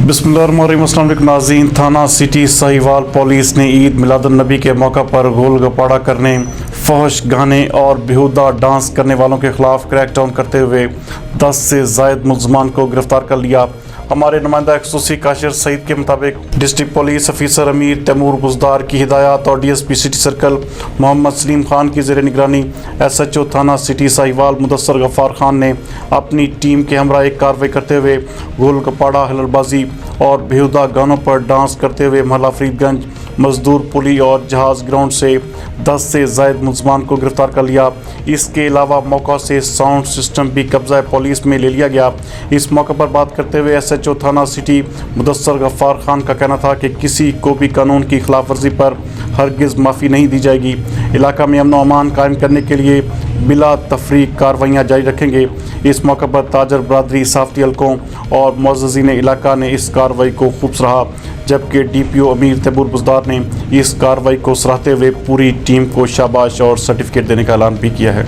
بسم اللہ الرحمن الرحیم۔ السلام علیکم ناظرین۔ تھانہ سٹی ساہیوال پولیس نے عید میلاد النبی کے موقع پر گول غپاڑہ کرنے، فحش گانے اور بیہودہ ڈانس کرنے والوں کے خلاف کریک ڈاؤن کرتے ہوئے 10 سے زائد ملزمان کو گرفتار کر لیا۔ ہمارے نمائندہ خصوصی کاشر سعید کے مطابق district police officer Amir Taimur Buzdar کی ہدایات اور D S P city circle Muhammad Salim Khan کی زیر نگرانی ایس ایچ او تھانہ سٹی ساہیوال مدثر غفار خان نے اپنی ٹیم کے ہمراہ ایک کارروائی کرتے ہوئے گول غپاڑہ، ہلل بازی اور بیہودہ گانوں پر ڈانس کرتے ہوئے محلہ فرید گنج، مزدور پلی اور جہاز گراؤنڈ سے 10 سے زائد ملزمان کو گرفتار کر لیا۔ اس کے علاوہ موقع سے ساؤنڈ سسٹم بھی قبضہ پولیس میں لے لیا گیا۔ اس موقع پر بات کرتے ہوئے ایس ایچ او تھانہ سٹی مدثر غفار خان کا کہنا تھا کہ کسی کو بھی قانون کی خلاف ورزی پر ہرگز معافی نہیں دی جائے گی۔ علاقہ میں امن و امان قائم کرنے کے لیے بلا تفریق کارروائیاں جاری رکھیں گے۔ اس موقع پر تاجر برادری، صحافتی حلقوں اور معززین علاقہ نے اس کارروائی کو خوب سراہا، جبکہ ڈی پی او امیر تیمور بزدار نے اس کارروائی کو سراہتے ہوئے پوری ٹیم کو شاباش اور سرٹیفکیٹ دینے کا اعلان بھی کیا ہے۔